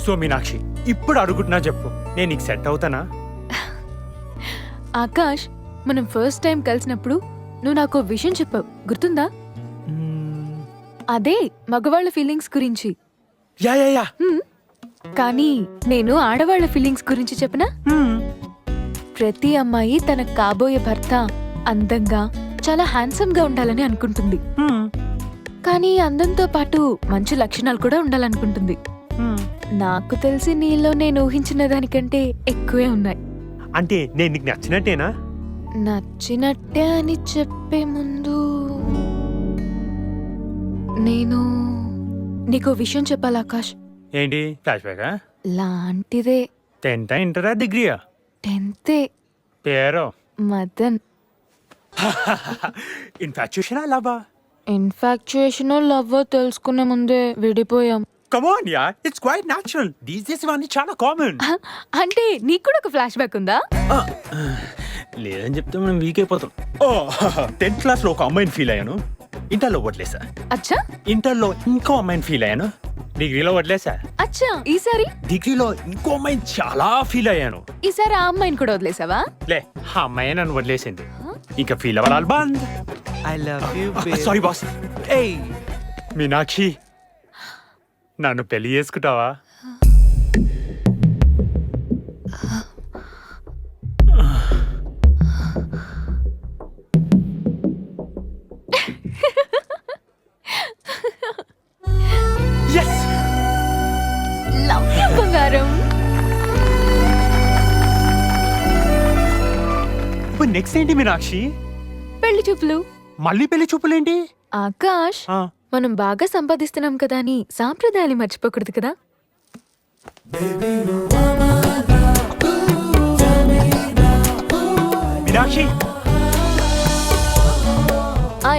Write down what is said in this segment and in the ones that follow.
So Meenakshi, ఇప్పుడు అడుగుతున్నా చెప్పు, నేను నీకు సెట్ అవుతానా? ఆకాష్, మనం ఫస్ట్ టైం కలిసినప్పుడు నువ్వు నాకు విషయం చెప్పావు, గుర్తుందా? అదే మగవాళ్ళ ఫీలింగ్స్ గురించి. Yeah yeah yeah. కానీ నేను ఆడవాళ్ల ఫీలింగ్స్ గురించి చెప్పనా? ప్రతి అమ్మాయి తన కాబోయే భర్త అందంగా, చాలా హ్యాండ్సమ్ గా ఉండాలని అనుకుంటుంది. కానీ అందంతో పాటు మంచి లక్షణాలు కూడా ఉండాలనుకుంటుంది. నాకు తెలిసి నీలో నేను ఊహించిన దానికంటే ఎక్కువే ఉన్నాయి. అంటే నేను నీకు నచ్చినట్టేనా? నచ్చినట్టే అని చెప్పే ముందు నేను నీకు విషయం చెప్పాలి ఆకాష్. ఏంటి, ఫ్లాష్ బ్యాకా? లాంటిదే. 10th ఇంటరా డిగ్రీయా? 10th. పేరు మదన్. ఇన్ఫాక్చుయేషన్ లవ్వా? ఇన్ఫాక్చుయేషన్ లవ్ తెలుసుకునే ముందే విడిపోయాం. Come on ya, it's quite natural. These days ఇవన్నీ చాలా కామన్. అంటే నీకు కూడా ఒక ఫ్లాష్ బ్యాక్ ఉందా? లేదని చెప్తే మనం వీక్ అయిపోతాం. 10th క్లాస్ లో ఒక అమ్మాయిని ఫీల్ అయ్యాను, ఇంటర్లో వదిలేసా. అచ్చా. ఇంటర్లో ఇంకో అమ్మాయిని ఫీల్ అయ్యాను, డిగ్రీలో వదిలేసా. అచ్చా. ఈసారి డిగ్రీలో ఇంకో అమ్మాయిని చాలా ఫీల్ అయ్యాను. ఈసారి ఆ అమ్మాయిని కూడా వదిలేసావా? లే, ఆ అమ్మాయి నన్ను వదిలేసింది, ఇంకా ఫీల్ అవ్వాలి బంద్. I love you, babe. Sorry boss. Hey. Meenakshi, నన్ను పెళ్లి చేసుకుంటావా? ఎస్. లవ్ యు బంగారం. ఇప్పుడు నెక్స్ట్ ఏంటి మీనాక్షి? పెళ్లి చూపులు. మళ్ళీ పెళ్లి చూపులేంటి? ఆకాష్, మనం బాగా సంపాదిస్తున్నాం కదా అని సాంప్రదాయాలు మర్చిపోకూడదు కదా. మీనాక్షి.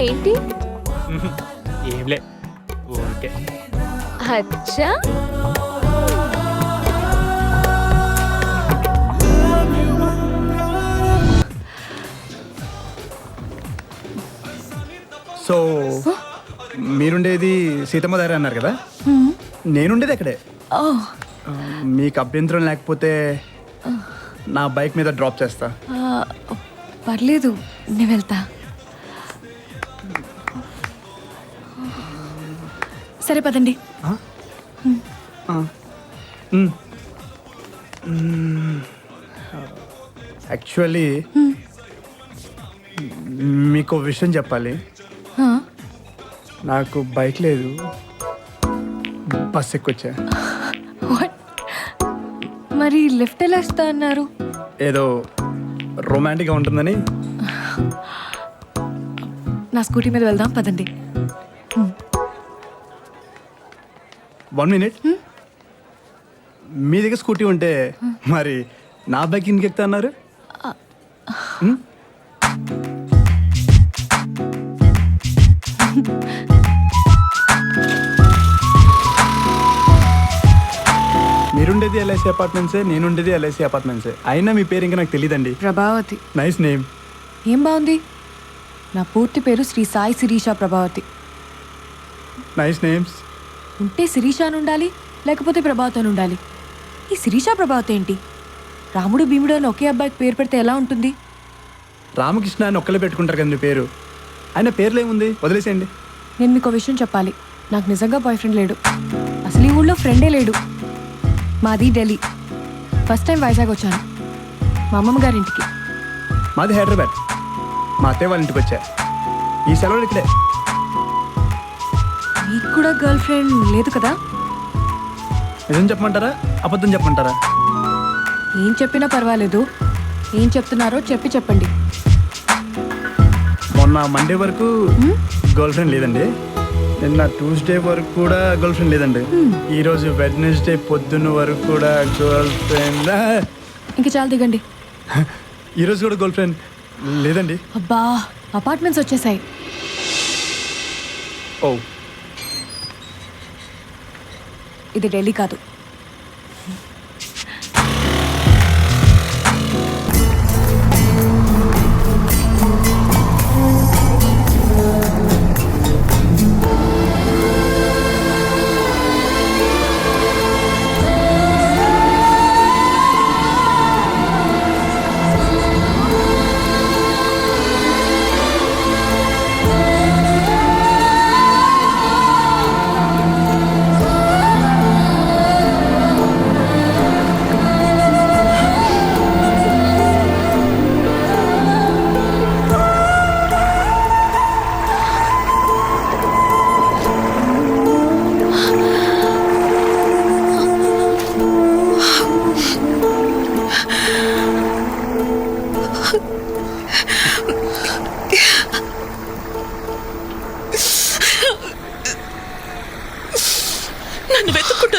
ఏంటి? ఏంలే, ఓకే. అచ్చా. సో మీరుండేది సీతమ్మ దారి అన్నారు కదా, నేనుండేది అక్కడే. మీకు అభ్యంతరం లేకపోతే నా బైక్ మీద డ్రాప్ చేస్తా. పర్లేదు, నేను వెళ్తా. సరే పదండి. యాక్చువల్లీ మీకు విషయం చెప్పాలి. నాకు బైక్ లేదు, బస్ ఎక్కొచ్చా. మరి లిఫ్ట్ ఎలా ఇస్తా అన్నారు? ఏదో రొమాంటిక్గా ఉంటుందని. నా స్కూటీ మీద వెళ్దాం, పదండి. 1 minute. మీ దగ్గర స్కూటీ ఉంటే మరి నా బైక్ ఇంటికి ఎక్కుతా అన్నారు. మీరుండేది ఎల్ఐసి అపార్ట్మెంట్సే, నేనుండేది ఎల్ఐసి అపార్ట్మెంట్సే. అయినా మీ పేరు ఇంకా నాకు తెలియదండి. ప్రభావతి. Nice name. ఏం బాగుంది. నా పూర్తి పేరు శ్రీ సాయి శిరీష ప్రభావతి. Nice names. ఉంటే శిరీష అని ఉండాలి, లేకపోతే ప్రభావతి అని ఉండాలి. ఈ శిరీష ప్రభావతి ఏంటి? రాముడు భీముడు అని ఒకే అబ్బాయికి పేరు పెడితే ఎలా ఉంటుంది? రామకృష్ణ అని ఒక్కలే పెట్టుకుంటారు కదా మీ పేరు. ఆయన పేర్లు ఏముంది, వదిలేసేయండి. నేను మీకు విషయం చెప్పాలి. నాకు నిజంగా బాయ్ ఫ్రెండ్ లేడు. అసలు ఈ ఊళ్ళో ఫ్రెండే లేడు. మాది ఢిల్లీ. ఫస్ట్ టైం వైజాగ్ వచ్చాను మా అమ్మమ్మ గారింటికి. మాది హైదరాబాద్. మా అత్తయ్య వాళ్ళ ఇంటికి వచ్చా. ఈ సెలవులు ఇక్కడే. మీకు కూడా గర్ల్ ఫ్రెండ్ లేదు కదా? నిజం చెప్పమంటారా, అబద్ధం చెప్పమంటారా? ఏం చెప్పినా పర్వాలేదు. ఏం చెప్తున్నారో చెప్పండి. మొన్న మండే వరకు గర్ల్ ఫ్రెండ్ లేదండి. నిన్న ట్యూస్డే వరకు కూడా గర్ల్ ఫ్రెండ్ లేదండి. ఈరోజు వెడ్నెస్డే పొద్దున్న వరకు కూడా గర్ల్ ఫ్రెండ్. ఇంక చాలా దిగండి. ఈరోజు కూడా గర్ల్ ఫ్రెండ్ లేదండి. అబ్బా, అపార్ట్మెంట్స్ వచ్చేసాయి. ఓ, ఇది ఢిల్లీ కాదు.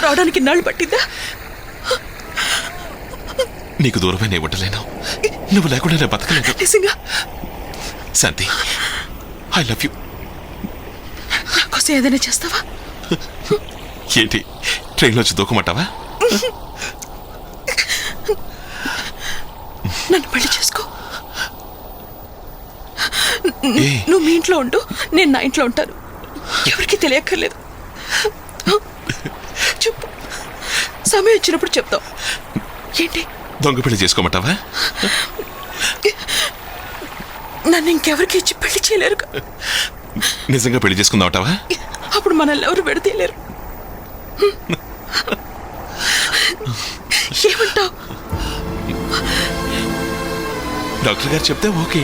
రావడానికి ఇన్నాళ్ళు పట్టిందా? నీకు దూరమైన ఇవ్వటలేను, నువ్వు లేకుండా నేను బతకలేదు. నిజంగా శాంతి, ఐ లవ్ యూ. నాకోసం ఏదైనా చేస్తావా? ఏంటి, ట్రైన్లోంచి దూకమంటావా? నన్ను పెళ్లి చేసుకో. నువ్వు మీ ఇంట్లో ఉండు, నేను నా ఇంట్లో ఉంటాను. ఎవరికి తెలియక్కర్లేదు. చెప్పు, సమయం వచ్చినప్పుడు చెప్తాం. ఏంటి, దొంగ పెళ్లి చేసుకోమంటావా? నన్ను ఇంకెవరికి ఇచ్చి పెళ్లి చేయలేరు. నిజంగా పెళ్లి చేసుకుందామంటావా? అప్పుడు మనల్ని ఎవరు విడతీయలేరు. ఏమంటావు? డాక్టర్ గారు చెప్తే ఓకే.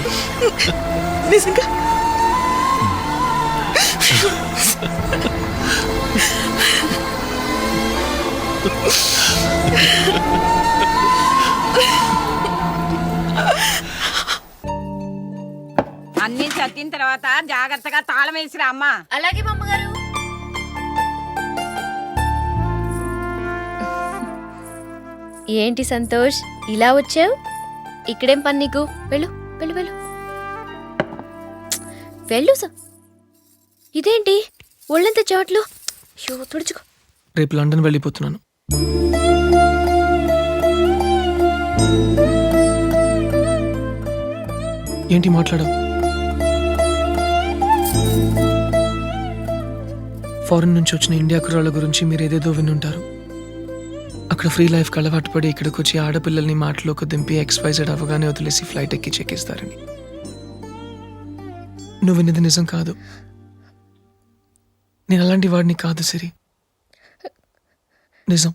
నిజంగా? అన్ని చదివిన తర్వాత జాగ్రత్తగా తాళం వేసిరా అమ్మా. అలాగే మామగారు. ఏంటి సంతోష్, ఇలా వచ్చావు? ఇక్కడేం పని నీకు? వెళ్ళు వెళ్ళు వెళ్ళు వెళ్ళు. ఇదేంటి ఒళ్ళంతా చోట్లు? తుడుచుకో. రేపు లండన్ వెళ్ళిపోతున్నాను. ఏంటి మాట్లాడవు? ఫారెన్ నుంచి వచ్చిన ఇండియా కుర్రాళ్ళ గురించి మీరు ఏదేదో వినుంటారు. అక్కడ ఫ్రీ లైఫ్కి అలవాటు పడి ఇక్కడికి వచ్చి ఆడపిల్లల్ని మాటలోకి దింపి XYZ అవగానే వదిలేసి ఫ్లైట్ ఎక్కి చెక్కిస్తారని. నువ్వు విన్నది నిజం కాదు. నేను అలాంటి వాడిని కాదు సిరి, నిజం.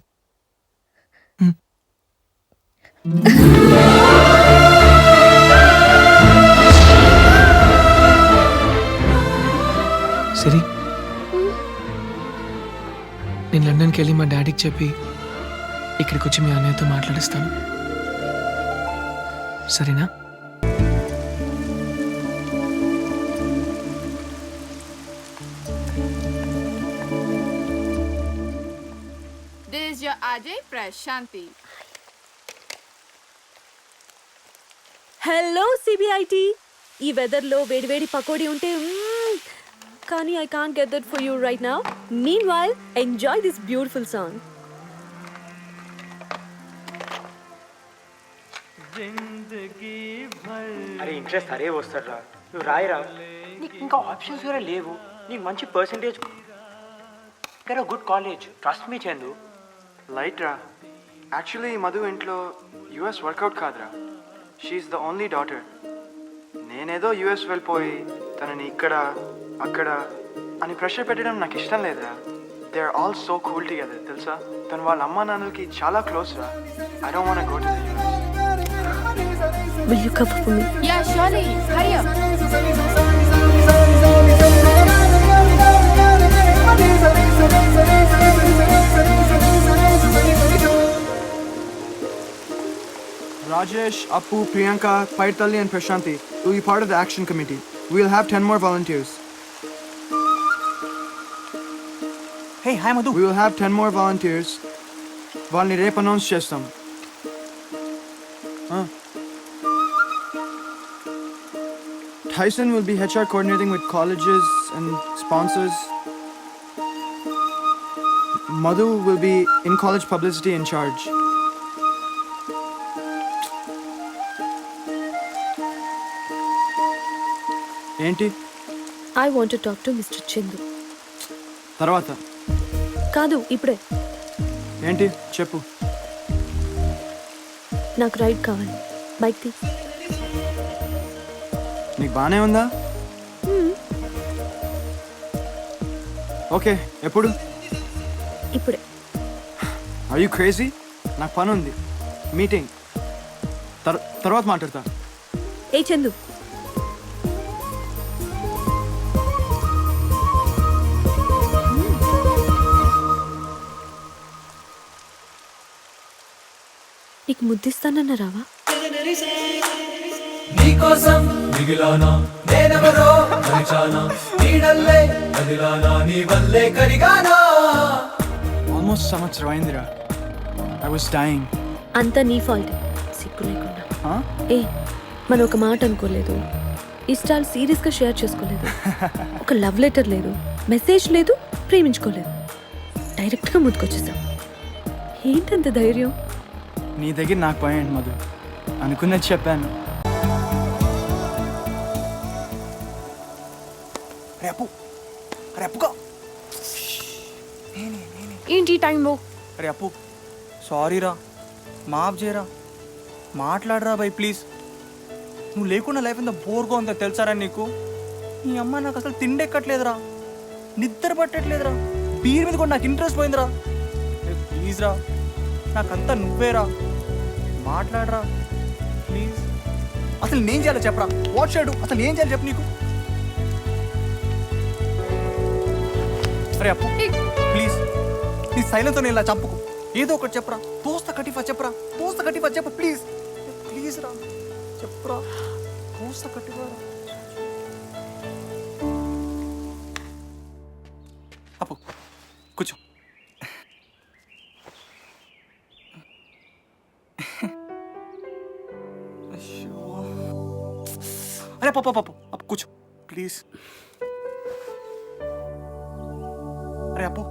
సిరి, నేను లండన్కి వెళ్ళి మా డాడీకి చెప్పి ఇక్కడికి వచ్చి మీ అన్నయ్యతో మాట్లాడిస్తాను, సరేనా? This is your Ajay Prashanti. Hello CBIT. ఈ వెదర్లో వేడివేడి పకోడీ ఉంటే కానీ I can't get that for you right now. Mean while enjoy this beautiful song. అరే ఇంట్రెస్ట్ అరే వస్తాడు రా, నువ్వు రాయరా. నీకు ఇంకా ఆప్షన్స్ కూడా లేవు. నీకు మంచి percentage, good college, trust me Chandu. Light రా. యాక్చువల్లీ మధు ఇంట్లో యుఎస్ వర్కౌట్ కాదురా. She's the only daughter. నేనేదో యుఎస్ వెళ్ళిపోయి తనని ఇక్కడ అక్కడ అని ప్రెషర్ పెట్టడం నాకు ఇష్టం లేదురా. They are all so cool together, తెలుసా? తను వాళ్ళ అమ్మా నాన్నలకి చాలా క్లోజ్ రా. I don't want go to the US. Will you cover for me? Yeah, surely. Hurry up. Rajesh, Appu, Priyanka, Paitalli and Prashanti will be part of the action committee. We'll have 10 more volunteers. Hey hi Madhu. We will have 10 more volunteers. వాళ్ళని రేపు announce చేస్తాం. Tyson will be HR coordinating with colleges and sponsors. Madhu will be in college publicity in charge. ఏంటి? I want to talk to Mr. Chindu. తర్వాత కాదు, ఇప్పుడే. ఏంటి చెప్పు. నాకు రైడ్ కావాలి. బైక్ తీ. నీకు బాగానే ఉందా? ఓకే, ఎప్పుడు? ఇప్పుడే. Are you crazy? నాకు పని ఉంది, మీటింగ్. తర్వాత మాట్లాడతా. ఏ చందు, నీకు ముద్దిస్తానన్న రావా? నీకోసం మిగిలానా నేనెవరో మరిచానా నీడల్లే కదిలానా నీ వల్లే కరిగానా. ఆల్మోస్ట్ సంవత్సరం అయిందిరా. I was dying. అంతా నీ ఫాల్ట్, సిగ్గు లేకుండా. ఏ మనం ఒక మాట అనుకోలేదు, ఇష్టాలు సీరియస్గా షేర్ చేసుకోలేదు, ఒక లవ్ లెటర్ లేదు, మెసేజ్ లేదు, ప్రేమించుకోలేదు, డైరెక్ట్గా ముందుకొచ్చేసాం. ఏంటంత ధైర్యం? నీ దగ్గర నాకు పోయండి మధు, అనుకున్నది చెప్పాను. రేపు రేపుగా ఏంటి ఈ టైంలో? రేపు సారీరా, మాఫ్ చేయరా, మాట్లాడరా బై ప్లీజ్. నువ్వు లేకుండా లైఫ్ ఎంత బోర్గా ఉందో తెలుసారా నీకు? నీ అమ్మ నాకు అసలు తిండెక్కట్లేదురా, నిద్ర పట్టట్లేదురా, బీర్ మీద కూడా నాకు ఇంట్రెస్ట్ పోయిందిరా. ప్లీజ్ రా, నాకంతా నువ్వేరా, మాట్లాడరా ప్లీజ్. అసలు నేను చేయాలో చెప్పరా? వాట్ షుడ్ అసలు ఏం చేయాలి చెప్పు నీకు? అరే అప్పు ప్లీజ్, నీ సైలెన్స్ నేను ఇలా చంపుకు, ఏదో ఒకటి చెప్పరా. దోస్త కటిఫా చెప్పరా, దోస్త కటిఫా చెప్పు ప్లీజ్. ప్లీజ్ రా చెప్పరా, దోస్త కటిఫా రా. అప్పు కూర్చో. అరే పాప పాప అప్పు కూర్చో ప్లీజ్. అరే అప్పు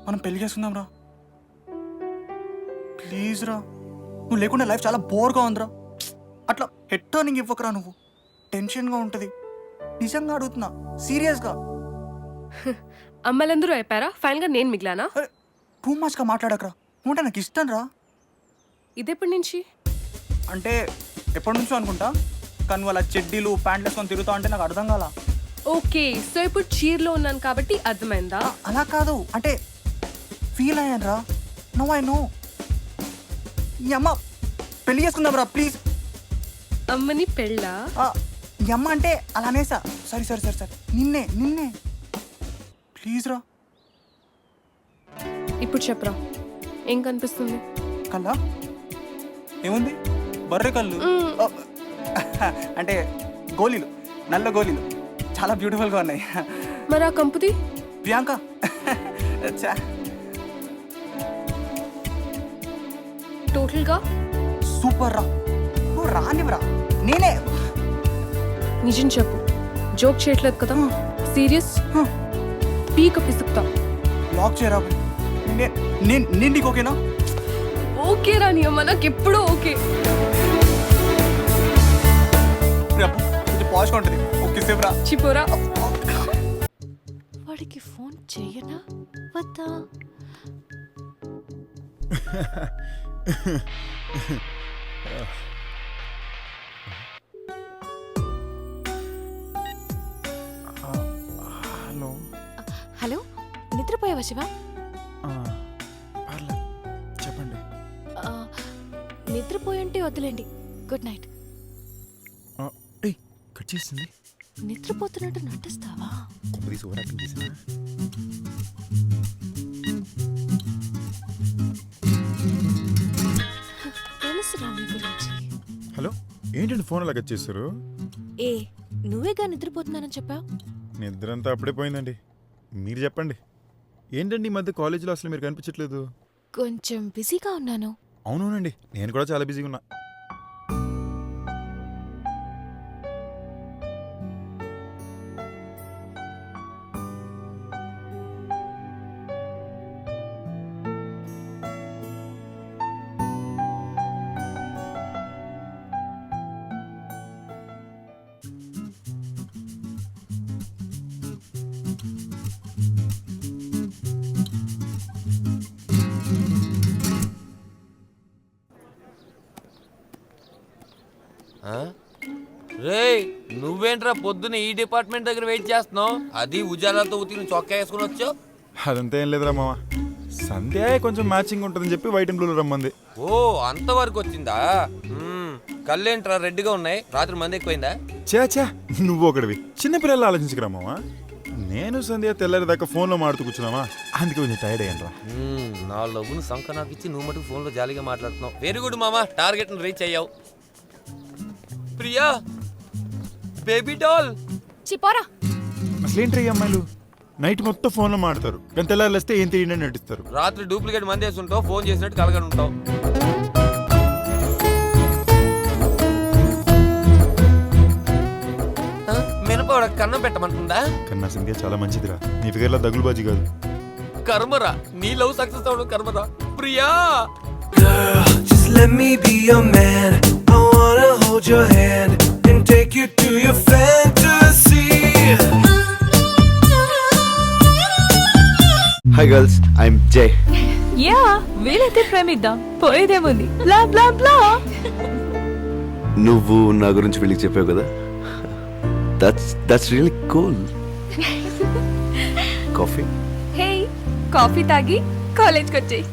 మనం పెళ్లి చేసుకుందాం రా ప్లీజ్ రా. నువ్వు లేకుండా లైఫ్ చాలా బోర్గా ఉందిరా. అట్లా హెడ్ టర్నింగ్ ఇవ్వకరా, నువ్వు టెన్షన్గా ఉంటుంది. నిజంగా అడుగుతున్నా, సీరియస్గా. అమ్మాయిలందరూ అయిపోయారా? ఫైనల్గా నేను మిగిలానా? టూ మచ్గా మాట్లాడకరా, నువ్వు నాకు ఇష్టం రా. ఇదెప్పటి నుంచి? అంటే ఎప్పటి నుంచో అనుకుంటా, కానీ వాళ్ళ చెడ్డీలు ప్యాంట్లు వేసుకొని తిరుగుతా అంటే నాకు అర్థం కాల. ఓకే, సో ఇప్పుడు చీరలో ఉన్నాను కాబట్టి అర్థమైందా? అలా కాదు, అంటే ఫీల్ అయ్యాను రా. No I know. ఈ అమ్మ పెళ్లి చేసుకుందాం రా ప్లీజ్. అమ్మని పెళ్ళా? ఈ అమ్మ అంటే అలా అనేసా. సరే సరే సరే సరే, నిన్నే నిన్నే ప్లీజ్ రా. ఇప్పుడు చెప్పరా, ఏం కనిపిస్తుంది? కల్లా ఏముంది? బర్రె కళ్ళు అంటే గోళీలు, నల్ల గోళీలు చాలా బ్యూటిఫుల్గా ఉన్నాయి. మరి ఆ కంపుది? ప్రియాంక టోటల్గా సూపర్ రా. నువ్వు రానివరా, నేనే. నిజం చెప్పు, జోక్ చేయట్లేదు కదా? సీరియస్? పీక పిసుకుతా. లాక్ చేయరా. నేను నీకు ఓకేనా? ఓకే రాని అమ్మ, నాకు ఎప్పుడూ ఓకే. కొంచెం పాజిటివ్ ఉంటుంది. ఓకే సేవరా. చిపోరా. వాడికి ఫోన్ చెయ్యనా వద్దా? హలో హలో, నిద్రపోయావా శివ? చెప్పండి. నిద్రపోయంటే వద్దులేండి, గుడ్ నైట్. కట్ చేసింది. నిద్రపోతున్నట్టు నటిస్తావా? తెలుసురా మీ గురించి. హలో, ఏంటండి ఫోన్ అలా కట్ చేశారు? ఏ నువ్వేగా నిద్రపోతున్నానని చెప్పావు. నిద్ర అంతా అప్పుడే పోయిందండి. మీరు చెప్పండి, ఏంటండి ఈ మధ్య కాలేజీలో అసలు మీరు కనిపించట్లేదు? కొంచెం బిజీగా ఉన్నాను. అవునవునండి, నేను కూడా చాలా బిజీగా ఉన్నా. రే, నువ్వేంట్రా పొద్దున్న ఈ డిపార్ట్మెంట్ దగ్గర వెయిట్ చేస్తున్నావు? అది ఉజాలతో ఉతికిన చొక్కా వేసుకుని వచ్చావు. అదంతా ఏం లేదురా మామ, సంధ్య కొంచెం మ్యాచింగ్ ఉంటుందని చెప్పి వైట్ అండ్ బ్లూలో రమ్మంది. ఓ, అంతవరకు వచ్చిందా? కళ్ళేంట్రా రెడ్డిగా ఉన్నాయి, రాత్రి మంది ఎక్కువైందా? చా నువ్వు ఒకటివి, చిన్నపిల్లలు ఆలోచించకరా మామ. నేను సంధ్య తెల్లారి దాకా ఫోన్లో మాడుతూ కూర్చున్నావా, అందుకే కొంచెం టైర్డ్ అయ్యాను రా. నా లవ్వును సంఖ నాకు ఇచ్చి నువ్వు మటుకు ఫోన్లో జాలీగా మాట్లాడుతున్నావు. వెరీ గుడ్ మామా, టార్గెట్ రీచ్ అయ్యావు. Priya, baby doll. చిపోరా. అసలేంటి ఈ అమ్మాయిలు నైట్ మొత్తం ఫోన్లో మాడతారు కానీ తెల్లారులేస్తే ఏం తెలియని నటిస్తారు. రాత్రి డూప్లికేట్ మంది వేస్తుంటావు, ఫోన్ చేసినట్టు కలగని ఉంటావు. మినప కన్నం పెట్టమంటుందా? కన్నా సింధియా చాలా మంచిదిరా, నీ ఫిగర్లో దగులుబాజీ కాదు. కర్మరా, నీ లవ్ సక్సెస్ అవడం కర్మరా. Priya Just let me be your man. I wanna hold your hand and take you to your fantasy. Hi girls, I'm Jay. Yeah వీలైతే ప్రేమిద్దాం, పోయేదేముంది. బ్లా బ్లా బ్లా. నువ్వు నా గురించి వీళ్ళకి చెప్పావు కదా, that's really cool. Coffee? Hey coffee తాగి కాలేజ్కి వచ్చేయి.